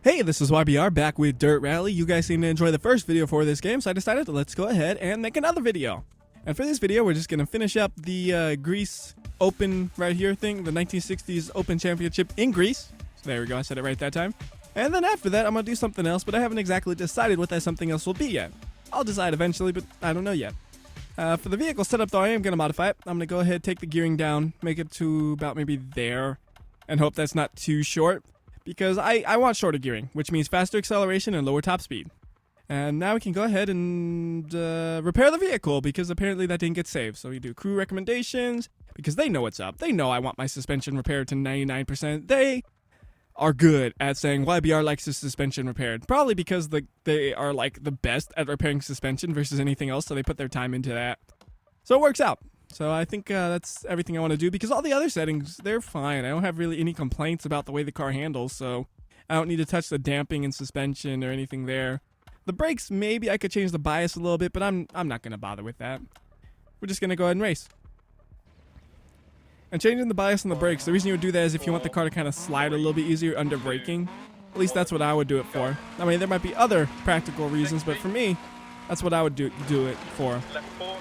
Hey, this is WhyBeAre back with Dirt Rally. You guys seem to enjoy the first video for this game, so I decided to let's go ahead and make another video. And for this video, we're just going to finish up the Greece Open right here thing, the 1960s Open Championship in Greece. So there we go, I said it right that time. And then after that, I'm going to do something else, but I haven't exactly decided what that something else will be yet. I'll decide eventually, but I don't know yet. For the vehicle setup though, I am going to modify it. I'm going to go ahead, take the gearing down, make it to about maybe there, and hope that's not too short. Because I want shorter gearing, which means faster acceleration and lower top speed. And now we can go ahead and repair the vehicle, because apparently that didn't get saved. So we do crew recommendations, because they know what's up. They know I want my suspension repaired to 99%. They are good at saying WhyBeAre likes his suspension repaired. Probably because they are like the best at repairing suspension versus anything else, so they put their time into that. So it works out. So I think that's everything I want to do, because all the other settings, they're fine. I don't have really any complaints about the way the car handles, so I don't need to touch the damping and suspension or anything there. The brakes, maybe I could change the bias a little bit, but I'm not going to bother with that. We're just going to go ahead and race. And changing the bias on the brakes, the reason you would do that is if you want the car to kind of slide a little bit easier under braking. At least that's what I would do it for. I mean, there might be other practical reasons, but for me, that's what I would do it for.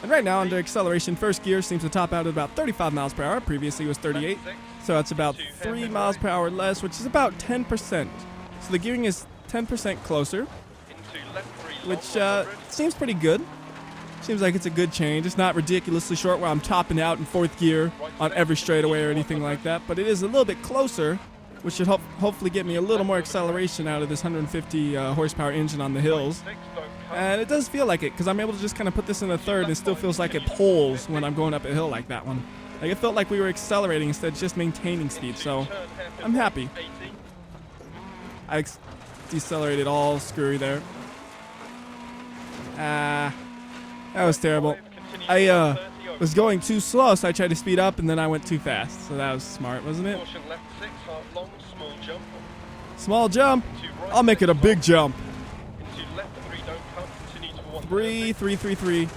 And right now, under acceleration, first gear seems to top out at about 35 miles per hour. Previously, it was 38. So that's about 3 miles per hour less, which is about 10%. So the gearing is 10% closer, which seems pretty good. Seems like it's a good change. It's not ridiculously short where I'm topping out in fourth gear on every straightaway or anything like that. But it is a little bit closer, which should hopefully get me a little more acceleration out of this 150 horsepower engine on the hills. And it does feel like it, because I'm able to just kind of put this in a third, and it still feels like it pulls when I'm going up a hill like that one. Like, it felt like we were accelerating instead of just maintaining speed, so I'm happy. I decelerated all screwy there. That was terrible. I was going too slow, so I tried to speed up, and then I went too fast. So that was smart, wasn't it? Small jump. I'll make it a big jump. 3, 3, 3, 3.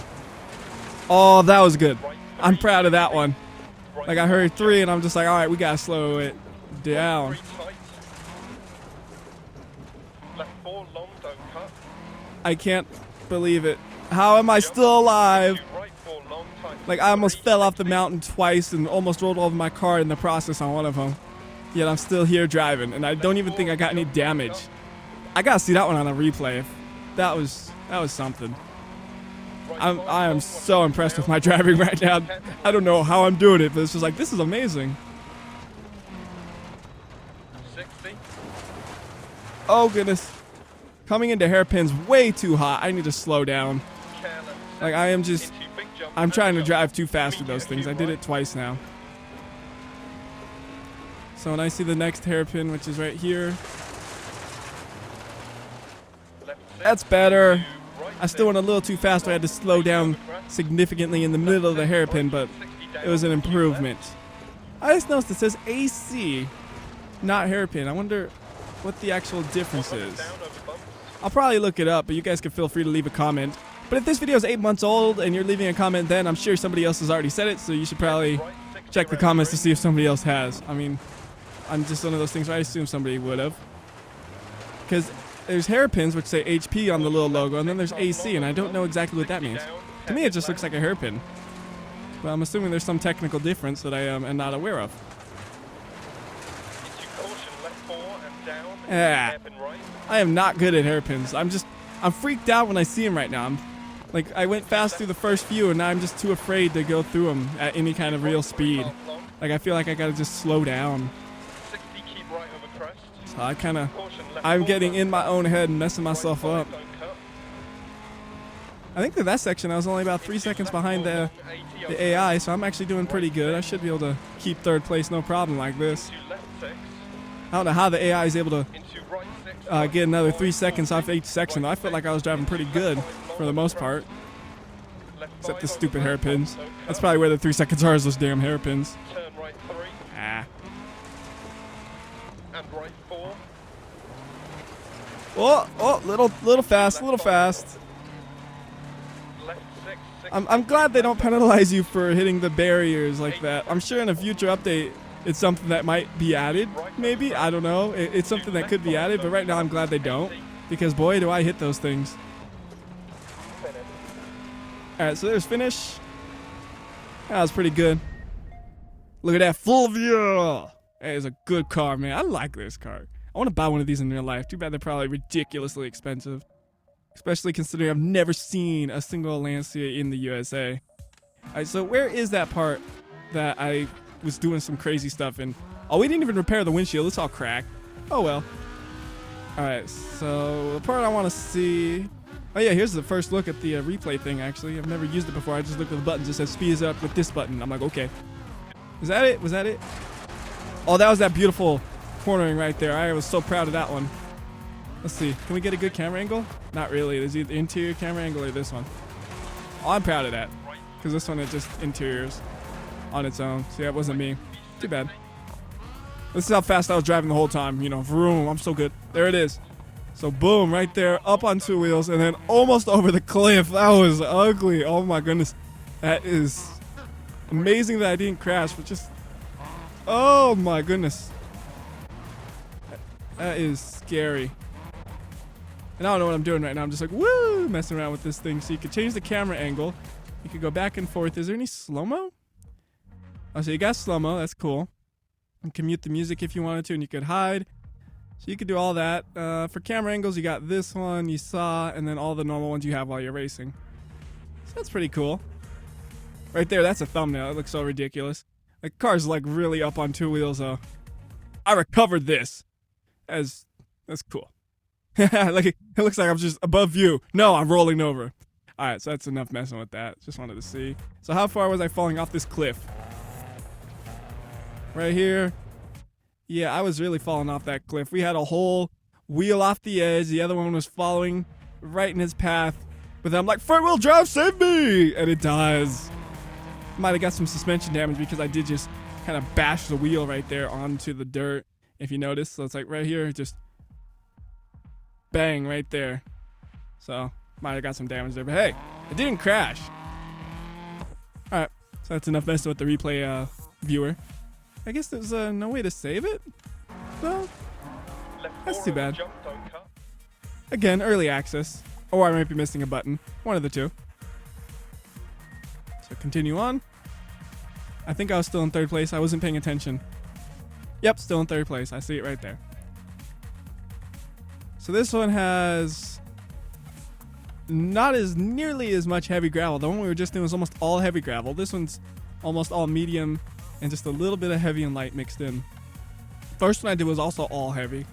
Oh, that was good. I'm proud of that one. Like, I heard 3, and I'm just like, all right, we gotta slow it down. I can't believe it. How am I still alive? Like, I almost fell off the mountain twice and almost rolled over my car in the process on one of them. Yet I'm still here driving, and I don't even think I got any damage. I gotta see that one on a replay. That was something. I am so impressed with my driving right now. I don't know how I'm doing it, but it's just like, this is amazing. 60. Oh goodness. Coming into hairpins way too hot. I need to slow down. Like, I'm trying to drive too fast with those things. I did it twice now. So when I see the next hairpin, which is right here. That's better. I still went a little too fast. I had to slow down significantly in the middle of the hairpin, but it was an improvement. I just noticed it says AC, not hairpin. I wonder what the actual difference is. I'll probably look it up, but you guys can feel free to leave a comment. But if this video is 8 months old and you're leaving a comment then, I'm sure somebody else has already said it, so you should probably check the comments to see if somebody else has. I mean, I'm just one of those things where I assume somebody would have. Because there's hairpins which say HP on the little logo, and then there's AC, and I don't know exactly what that means. To me, it just looks like a hairpin. But I'm assuming there's some technical difference that I am not aware of. Yeah, I am not good at hairpins. I'm freaked out when I see them right now. I went fast through the first few, and now I'm just too afraid to go through them at any kind of real speed. Like, I feel like I gotta just slow down. So I'm getting in my own head and messing myself up. I think that section I was only about 3 seconds behind the AI, so I'm actually doing pretty good. I should be able to keep third place no problem like this. I don't know how the AI is able to get another 3 seconds off each section. I felt like I was driving pretty good for the most part. Except the stupid hairpins. That's probably where the 3 seconds are, is those damn hairpins. Ah. Oh, little fast. I'm glad they don't penalize you for hitting the barriers like that. I'm sure in a future update it's something that might be added, maybe. I don't know. It's something that could be added, but right now I'm glad they don't, because boy, do I hit those things. All right, so there's finish. That was pretty good. Look at that Fulvia. That is a good car, man. I like this car. I want to buy one of these in real life. Too bad they're probably ridiculously expensive, especially considering I've never seen a single Lancia in the USA. All right, so where is that part that I was doing some crazy stuff in? Oh, we didn't even repair the windshield. It's all cracked. Oh, well. All right, so the part I want to see... Oh, yeah, here's the first look at the replay thing, actually. I've never used it before. I just looked at the buttons. It says speed is up with this button. I'm like, okay. Is that it? Was that it? Oh, that was that beautiful cornering right there. I was so proud of that one. Let's see. Can we get a good camera angle? Not really. There's either the interior camera angle or this one. Oh, I'm proud of that. Because this one is just interiors on its own. So, yeah, it wasn't me. Too bad. This is how fast I was driving the whole time. You know, vroom. I'm so good. There it is. So, boom, right there. Up on two wheels. And then almost over the cliff. That was ugly. Oh, my goodness. That is amazing that I didn't crash. But just... Oh, my goodness. That is scary. And I don't know what I'm doing right now. I'm just like, woo, messing around with this thing. So you could change the camera angle. You could go back and forth. Is there any slow-mo? Oh, so you got slow-mo. That's cool. You can mute the music if you wanted to, and you could hide. So you could do all that. For camera angles, you got this one you saw, and then all the normal ones you have while you're racing. So that's pretty cool. Right there, that's a thumbnail. It looks so ridiculous. The car's like really up on two wheels, though. I recovered this. That's cool. Like it looks like I'm just above you. No, I'm rolling over. All right, so that's enough messing with that. Just wanted to see. So how far was I falling off this cliff? Right here. Yeah, I was really falling off that cliff. We had a whole wheel off the edge. The other one was following right in his path. But then I'm like, front wheel drive, save me! And it does. Might have got some suspension damage because I did just kind of bash the wheel right there onto the dirt, if you notice. So it's like right here, just bang right there. So might have got some damage there. But hey, it didn't crash. All right, so that's enough messing with the replay viewer. I guess there's no way to save it? No? That's too bad. Again, early access. Or I might be missing a button. One of the two. So continue on. I think I was still in third place. I wasn't paying attention. Yep, still in third place. I see it right there. So this one has not as nearly as much heavy gravel. The one we were just doing was almost all heavy gravel. This one's almost all medium and just a little bit of heavy and light mixed in. First one I did was also all heavy.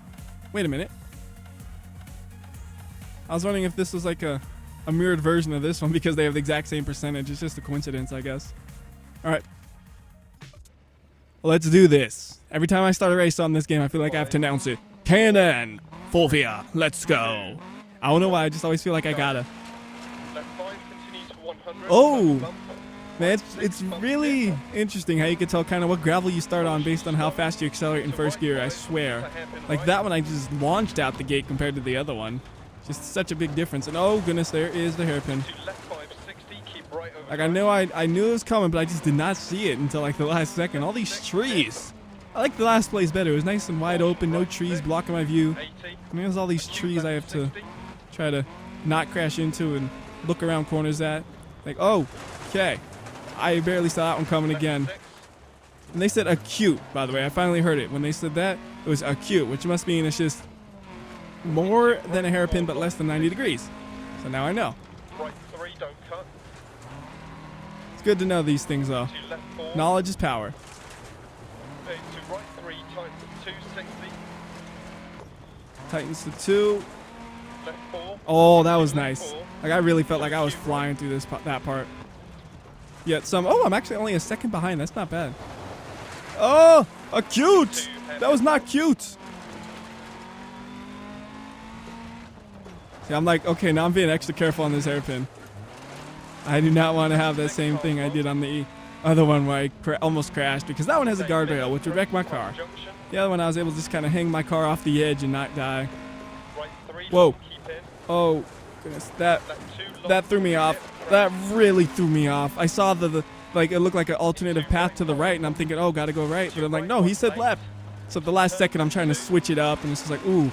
Wait a minute. I was wondering if this was like a mirrored version of this one because they have the exact same percentage. It's just a coincidence, I guess. All right. Let's do this. Every time I start a race on this game, I feel like I have to announce it. Cannon, Fulvia, let's go. I don't know why, I just always feel like I gotta. Oh! Man, it's really interesting how you can tell kind of what gravel you start on based on how fast you accelerate in first gear, I swear. Like that one I just launched out the gate compared to the other one. Just such a big difference. And oh goodness, there is the hairpin. Like I knew it was coming, but I just did not see it until like the last second. All these trees. I like the last place better. It was nice and wide open, no trees blocking my view. I mean, there's all these trees I have to try to not crash into and look around corners at. Like, oh, okay. I barely saw that one coming again. And they said acute, by the way. I finally heard it. When they said that, it was acute, which must mean it's just more than a hairpin, but less than 90 degrees. So now I know. It's good to know these things, though. Knowledge is power. Tightens to 2. Oh, that was nice. Like I really felt like I was flying through that part. Yet some. Oh, I'm actually only a second behind. That's not bad. Oh, acute. That was not cute. See, I'm like, okay, now I'm being extra careful on this hairpin. I do not want to have that same thing I did on the other one where I almost crashed because that one has a guardrail, which would wreck my car. The other one I was able to just kind of hang my car off the edge and not die. Whoa. Oh, goodness. That threw me off. That really threw me off. I saw the like it looked like an alternative path to the right, and I'm thinking, oh, gotta go right. But I'm like, no, he said left. So at the last second, I'm trying to switch it up, and it's just like, ooh,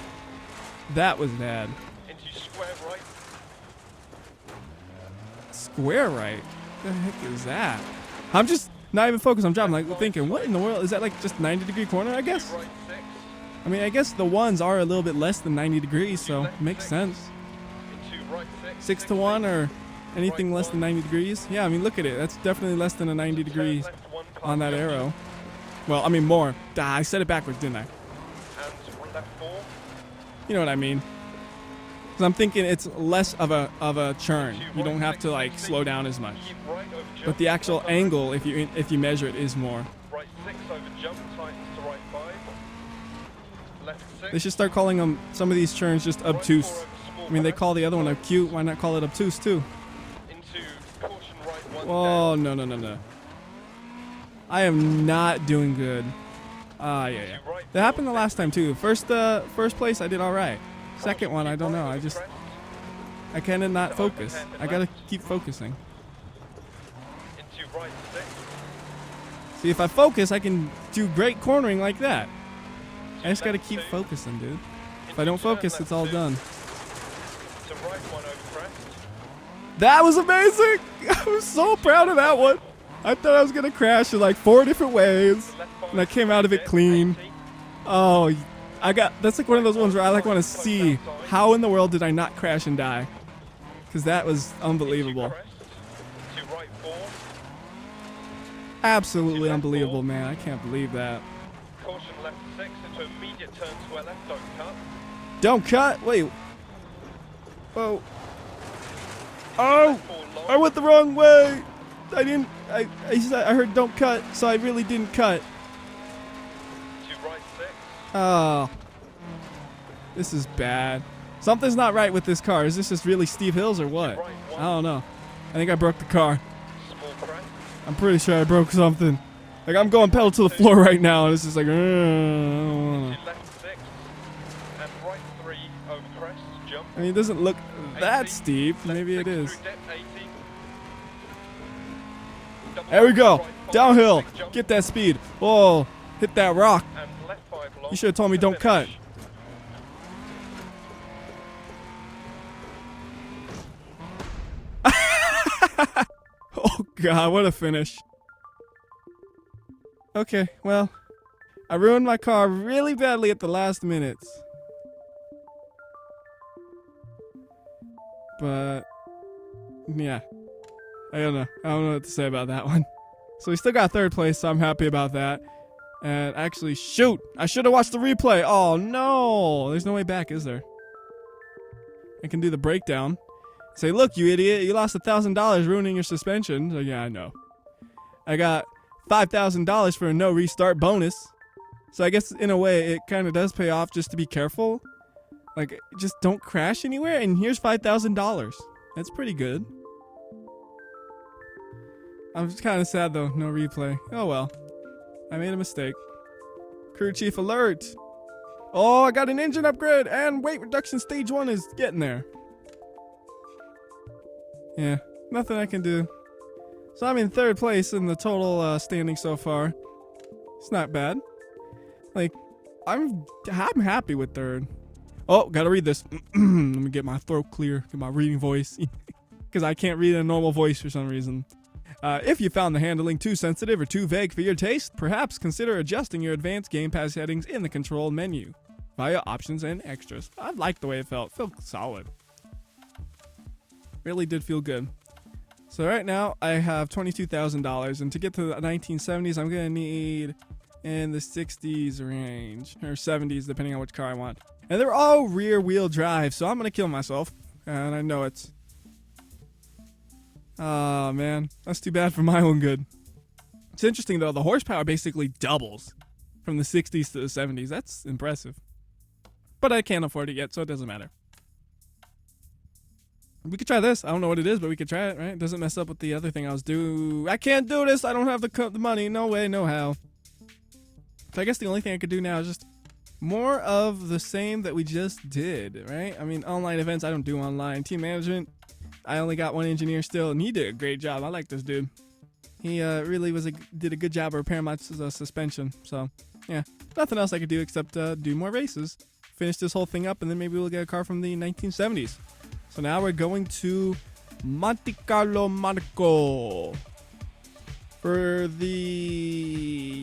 that was bad. Into square right. Square right? What the heck is that? I'm just not even focused. I'm driving, like thinking, what in the world? Is that like just 90-degree corner, I guess? Right 6. I mean, I guess the ones are a little bit less than 90 degrees, so it makes sense. Into right 6. 6 to 1 or anything less than 90 degrees. Yeah, I mean, look at it. That's definitely less than a 90 degrees on that arrow. Well, I mean, more. I said it backwards, didn't I? And left 4. You know what I mean. Because I'm thinking it's less of a churn. You don't have to like slow down as much. But the actual angle, if you measure it, is more. Right 6 over jump, tightens to right 5. Left 6. They should start calling them some of these churns just obtuse. I mean, they call the other one acute. Why not call it obtuse too? Into caution right 1. Oh no. I am not doing good. Yeah. That happened the last time too. First place I did all right. Second one, I don't know. I kind of not focus. I gotta keep focusing. Into right 6. See, if I focus, I can do great cornering like that. I just gotta keep focusing, dude. If I don't focus, it's all done. To right 1 over crest. That was amazing! I was so proud of that one. I thought I was gonna crash in like 4 different ways, and I came out of it clean. Oh, that's like one of those ones where I like want to see how in the world did I not crash and die? Because that was unbelievable. To right 4. Absolutely unbelievable, man. I can't believe that. Caution left 6 into immediate turn square left, don't cut. Don't cut? Wait. Whoa. Oh! I went the wrong way! I didn't. I heard don't cut, so I really didn't cut. To right 6. Oh. This is bad. Something's not right with this car. Is this just really steep hills or what? I don't know. I think I broke the car. Small crest. I'm pretty sure I broke something. Like, I'm going pedal to the floor right now, and it's just like, I don't wanna. To left 6. And right 3 over crest, jump. I mean, it doesn't look that 80. steep. Left Maybe it 6 is. through depth, 80. Double There we go. right 5, Downhill. big jump. Get that speed. Whoa. Hit that rock. And left 5 long. You should have told me to don't cut. finish. Oh, God. What a finish. Okay, well, I ruined my car really badly at the last minutes. But, yeah. I don't know what to say about that one. So we still got 3rd place, so I'm happy about that. And actually, shoot! I should have watched the replay. Oh, no! There's no way back, is there? I can do the breakdown. Say, look, you idiot, you lost $1,000 ruining your suspension. So, yeah, I know. I got $5,000 for a no restart bonus. So I guess in a way it kind of does pay off just to be careful. Like, just don't crash anywhere, and here's $5,000. That's pretty good. I'm just kind of sad though, no replay. Oh well. I made a mistake. Crew chief alert. Oh, I got an engine upgrade and weight reduction stage 1 is getting there. Yeah, nothing I can do. So I'm in 3rd place in the total standing so far. It's not bad. Like, I'm happy with 3rd. Oh, gotta read this. Let me get my throat clear, get my reading voice. Because I can't read in a normal voice for some reason. If you found the handling too sensitive or too vague for your taste, perhaps consider adjusting your advanced Game Pass settings in the control menu via options and extras. I like the way it felt. It felt solid. Really did feel good. So right now I have $22,000, and to get to the 1970s, I'm gonna need in the 60s range or 70s, depending on which car I want. And they're all rear-wheel drive, so I'm gonna kill myself, and I know it's. Oh man, that's too bad for my own good. It's interesting though, the horsepower basically doubles from the 60s to the 70s. That's impressive. But I can't afford it yet, so it doesn't matter. We could try this. I don't know what it is, but we could try it, right? It doesn't mess up with the other thing I was doing. I can't do this. I don't have the money. No way, no how. So I guess the only thing I could do now is just more of the same that we just did, right? I mean, online events, I don't do online. Team management, I only got 1 engineer still, and he did a great job. I like this dude. He really did a good job of repairing my suspension. So, yeah, nothing else I could do except do more races, finish this whole thing up, and then maybe we'll get a car from the 1970s. So now we're going to Monte Carlo, Monaco. For the...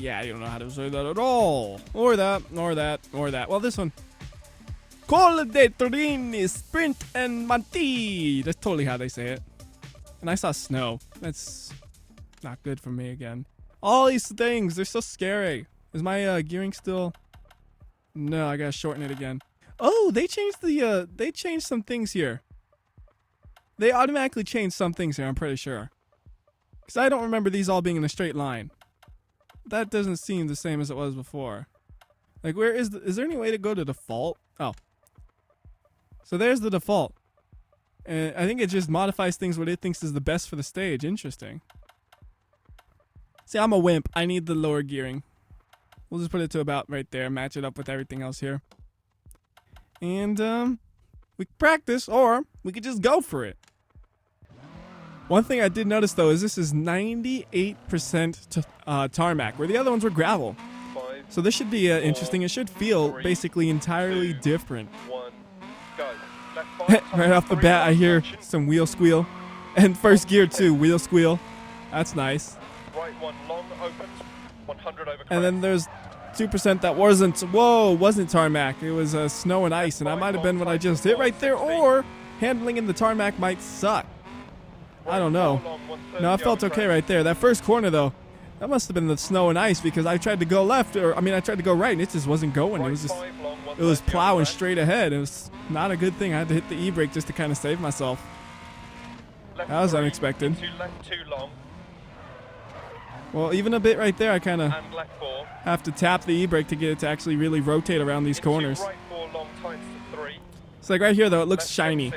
yeah, I don't know how to say that at all. Or that. Well, this one. Col de Torini, Sprint and Monte. That's totally how they say it. And I saw snow. That's not good for me again. All these things, they're so scary. Is my gearing still... no, I gotta shorten it again. Oh, they changed the... they changed some things here. They automatically changed some things here, I'm pretty sure. Because I don't remember these all being in a straight line. That doesn't seem the same as it was before. Like, where is there any way to go to default? Oh. So there's the default. And I think it just modifies things what it thinks is the best for the stage. Interesting. See, I'm a wimp. I need the lower gearing. We'll just put it to about right there. Match it up with everything else here. And, we can practice, or we could just go for it. One thing I did notice, though, is this is 98% tarmac, where the other ones were gravel. So this should be interesting. It should feel basically entirely different. Right off the bat, I hear some wheel squeal. And first gear, too, wheel squeal. That's nice. And then there's 2% that wasn't tarmac. It was snow and ice, and that might have been what I just hit right there, or handling in the tarmac might suck. I don't know. No, I felt okay right there. That first corner, though, that must have been the snow and ice, because I tried to go left, I tried to go right, and it just wasn't going. It was plowing straight ahead. It was not a good thing. I had to hit the e-brake just to kind of save myself. That was unexpected. Well, even a bit right there, I kind of have to tap the e-brake to get it to actually really rotate around these corners. It's like right here, though, it looks shiny.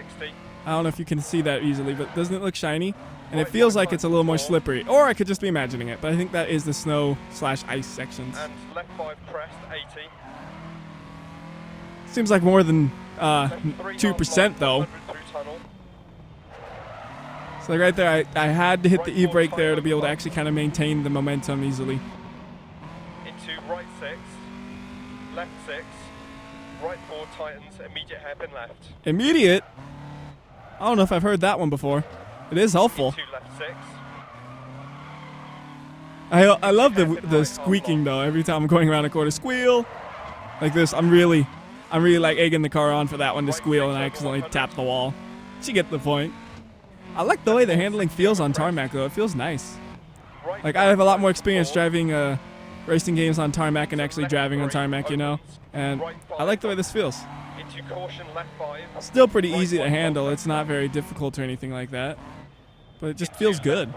I don't know if you can see that easily, but doesn't it look shiny? And it feels like it's a little more slippery. Or I could just be imagining it, but I think that is the snow/ice sections. And left 5 crest, 80. Seems like more than 2% though. So like right there, I had to hit the e-brake there to be able to actually kind of maintain the momentum easily. Into right 6, left 6, right 4 tightens, immediate hairpin left. Immediate? I don't know if I've heard that one before. It is helpful. Into left 6. I love the squeaking though. Every time I'm going around a corner, squeal like this. I'm really like egging the car on for that one to squeal, and I accidentally tap the wall. You get the point. I like the way the handling feels on tarmac though. It feels nice. Like I have a lot more experience driving racing games on tarmac and actually driving on tarmac, you know. And I like the way this feels. Still pretty easy to handle. It's not very difficult or anything like that. But it just feels good.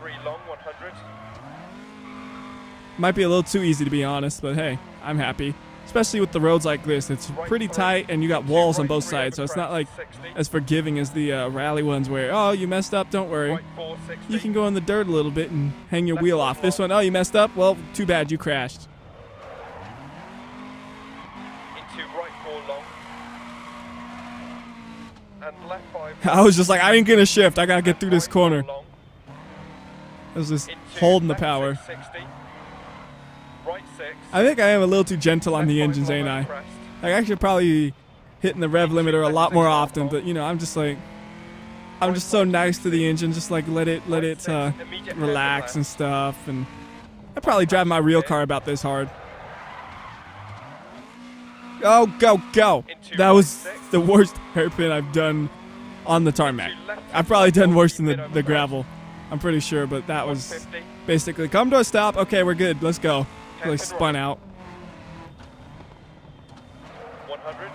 Might be a little too easy to be honest, but hey, I'm happy. Especially with the roads like this. It's pretty tight and you got walls on both sides, so it's not like as forgiving as the rally ones where, oh, you messed up, don't worry. You can go in the dirt a little bit and hang your wheel off. This one, oh, you messed up? Well, too bad, you crashed. I was just like, I ain't gonna shift. I gotta get through this corner. I was just holding the power. I think I am a little too gentle on the engines, ain't I? Like, I should probably be hitting the rev limiter a lot more often, but you know, I'm just so nice to the engine, just like let it relax and stuff. And I probably drive my real car about this hard. Oh, go! That was the worst hairpin I've done on the tarmac. I've probably done worse than the gravel. I'm pretty sure, but that was basically come to a stop. Okay, we're good. Let's go. Really spun out. 100.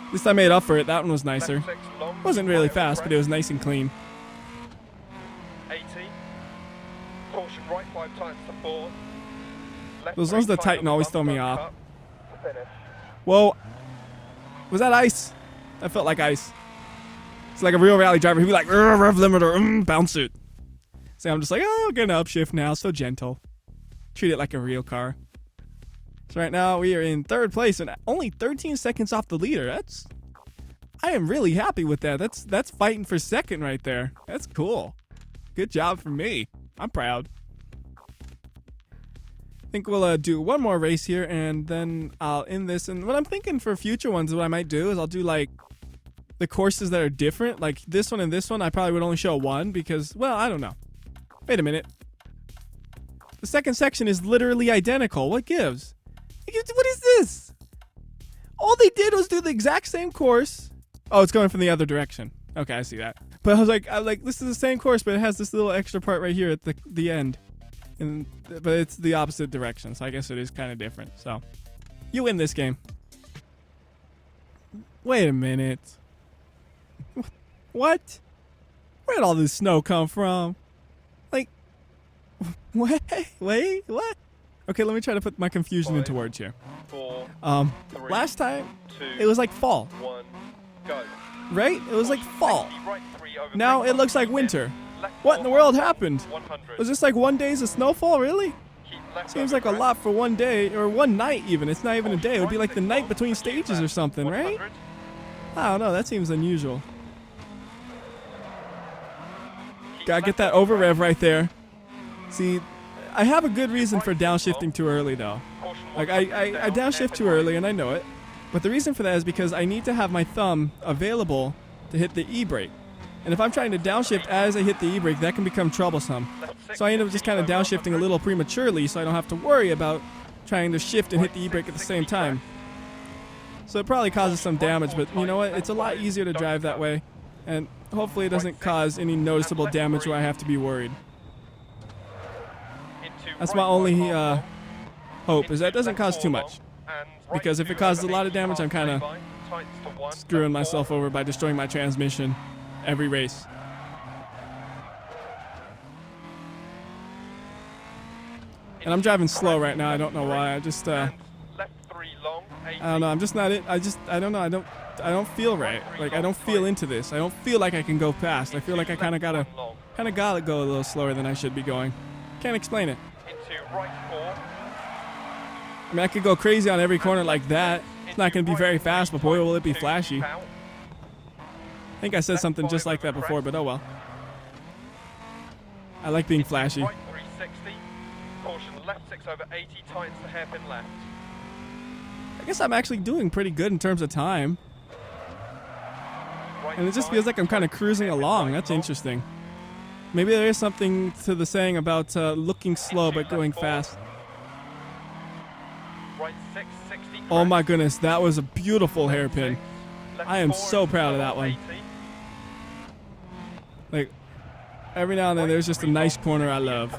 At least I made up for it. That one was nicer. Wasn't really fast, but it was nice and clean. 80. Caution right 5 times to 4. Those ones that tighten always throw me off. Whoa. Was that ice? That felt like ice. It's like a real rally driver. He'd be like, rev limiter, bounce it. So I'm just like, oh, gonna upshift now. So gentle. Treat it like a real car. So right now we are in 3rd place and only 13 seconds off the leader. I am really happy with that. That's fighting for 2nd right there. That's cool. Good job for me. I'm proud. I think we'll do one more race here, and then I'll end this. And what I'm thinking for future ones, what I might do is I'll do like the courses that are different. Like this one and this one, I probably would only show one because, well, I don't know. Wait a minute. The second section is literally identical. What gives? What is this? All they did was do the exact same course. Oh, it's going from the other direction. Okay, I see that. But I was like, this is the same course, but it has this little extra part right here at the end. But it's the opposite direction, so I guess it is kind of different. So, you win this game. Wait a minute. What? Where'd all this snow come from? Like, wait, what? Okay, let me try to put my confusion into words here. 4, 3, last time 2, it was like fall, 1, go. right? It was like fall. Right 3 over Now it looks like winter. What in the world happened? 100. Was this like one day's of snowfall, really? Keep left Seems over like a crest. lot for one day, or one night even. It's not even a day. It would be like the night between stages or something, right? 100. I don't know. That seems unusual. Keep Gotta get left that over rev right there. See, I have a good reason for downshifting too early, though. Caution Like, 100 I down, downshift too early, and I know it. But the reason for that is because I need to have my thumb available to hit the e-brake. And if I'm trying to downshift as I hit the e-brake, that can become troublesome. So I end up just kind of downshifting a little prematurely, so I don't have to worry about trying to shift and hit the e-brake at the same time. So it probably causes some damage, but you know what? It's a lot easier to drive that way. And hopefully it doesn't cause any noticeable damage where I have to be worried. That's my only hope, is that it doesn't cause too much. Because if it causes a lot of damage, I'm kind of screwing myself over by destroying my transmission every race. And I'm driving slow right now. I don't know why. I just I don't know. I'm just not it. I don't know. I don't feel right. Like I don't feel into this. I don't feel like I can go fast. I feel like I kind of gotta go a little slower than I should be going. Can't explain it. I mean, I could go crazy on every corner like that. It's not going to be very fast, but boy, will it be flashy. I think I said something just like that before, but oh well. I like being flashy. Right 360. Caution left 6 over 80, tightens the hairpin left. I guess I'm actually doing pretty good in terms of time. And it just feels like I'm kind of cruising along. That's interesting. Maybe there is something to the saying about looking slow but going fast. Right 660. Oh my goodness, that was a beautiful hairpin. I am so proud of that one. Like, every now and then there's just a nice corner I love.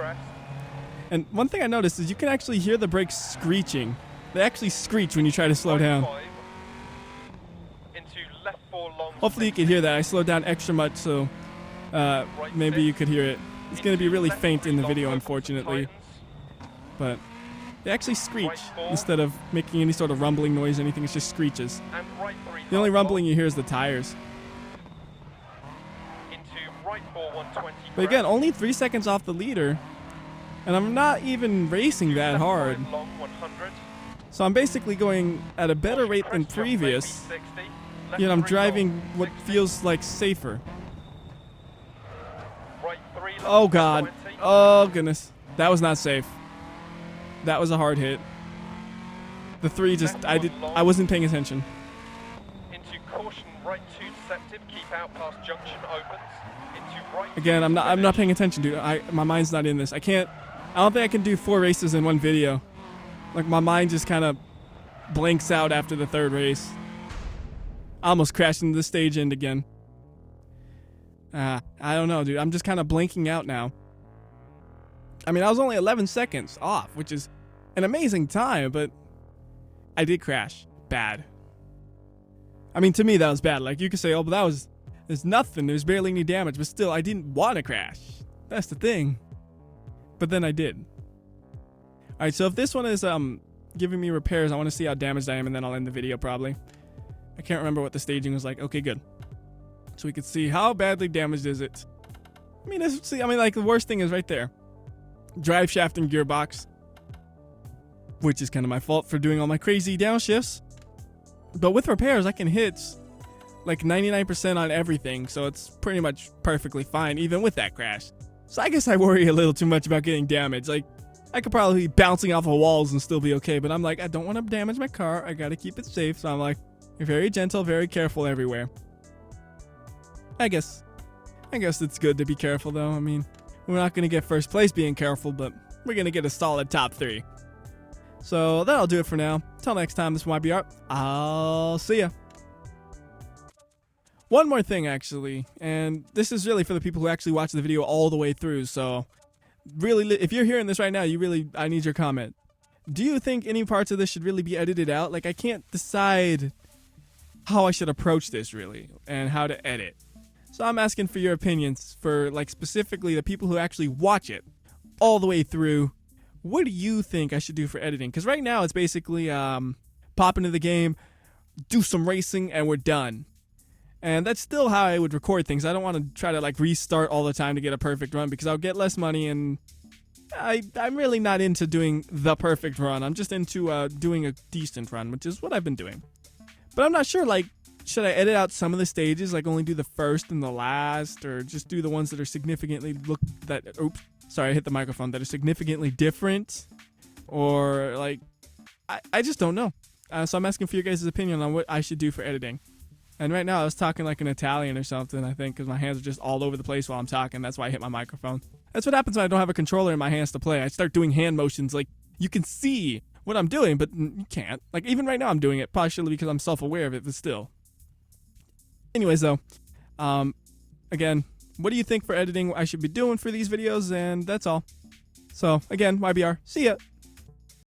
And one thing I noticed is you can actually hear the brakes screeching. They actually screech when you try to slow down. Hopefully you can hear that. I slowed down extra much, so maybe you could hear it. It's going to be really faint in the video, unfortunately. But they actually screech instead of making any sort of rumbling noise or anything. It's just screeches. The only rumbling you hear is the tires. But again, only 3 seconds off the leader. And I'm not even racing that hard. So I'm basically going at a better rate than previous. Yet I'm driving what feels like safer. Oh god. Oh goodness. That was not safe. That was a hard hit. The 3 just I wasn't paying attention. Into caution, right 2 deceptive, keep out past junction opens. Into right. Again, I'm not paying attention, dude. My mind's not in this. I don't think I can do 4 races in one video. Like my mind just kind of blanks out after the 3rd race. I almost crashed into the stage end again. I don't know, dude. I'm just kind of blanking out now. I mean, I was only 11 seconds off, which is an amazing time, but I did crash. Bad. I mean, to me, that was bad. Like, you could say, oh, but there's nothing. There's barely any damage, but still, I didn't want to crash. That's the thing. But then I did. All right, so if this one is giving me repairs, I want to see how damaged I am, and then I'll end the video probably. I can't remember what the staging was like. Okay, good. So we can see how badly damaged is it. I mean, like the worst thing is right there. Drive shaft and gearbox, which is kind of my fault for doing all my crazy downshifts. But with repairs, I can hit like 99% on everything, so it's pretty much perfectly fine, even with that crash. So I guess I worry a little too much about getting damaged. Like, I could probably be bouncing off of walls and still be okay, but I'm like, I don't want to damage my car. I gotta keep it safe. So I'm like, you're very gentle, very careful everywhere. I guess it's good to be careful, though. I mean, we're not gonna get first place being careful, but we're gonna get a solid top 3. So that'll do it for now. Till next time, this is WhyBeAre. I'll see ya. One more thing, actually, and this is really for the people who actually watch the video all the way through, so really, if you're hearing this right now, I need your comment. Do you think any parts of this should really be edited out? Like, I can't decide how I should approach this, really, and how to edit. So I'm asking for your opinions, for, like, specifically the people who actually watch it all the way through. What do you think I should do for editing? Because right now, it's basically, pop into the game, do some racing, and we're done. And that's still how I would record things. I don't want to try to like restart all the time to get a perfect run because I'll get less money, and I'm really not into doing the perfect run. I'm just into doing a decent run, which is what I've been doing. But I'm not sure, like, should I edit out some of the stages, like only do the first and the last, or just do the ones that are significantly I hit the microphone, that are significantly different, or like, I just don't know. So I'm asking for your guys' opinion on what I should do for editing. And right now I was talking like an Italian or something, I think, because my hands are just all over the place while I'm talking. That's why I hit my microphone. That's what happens when I don't have a controller in my hands to play. I start doing hand motions. Like, you can see what I'm doing, but you can't. Like, even right now I'm doing it, partially because I'm self-aware of it, but still. Anyways, though, again, what do you think for editing I should be doing for these videos? And that's all. So, again, WhyBeAre. See ya.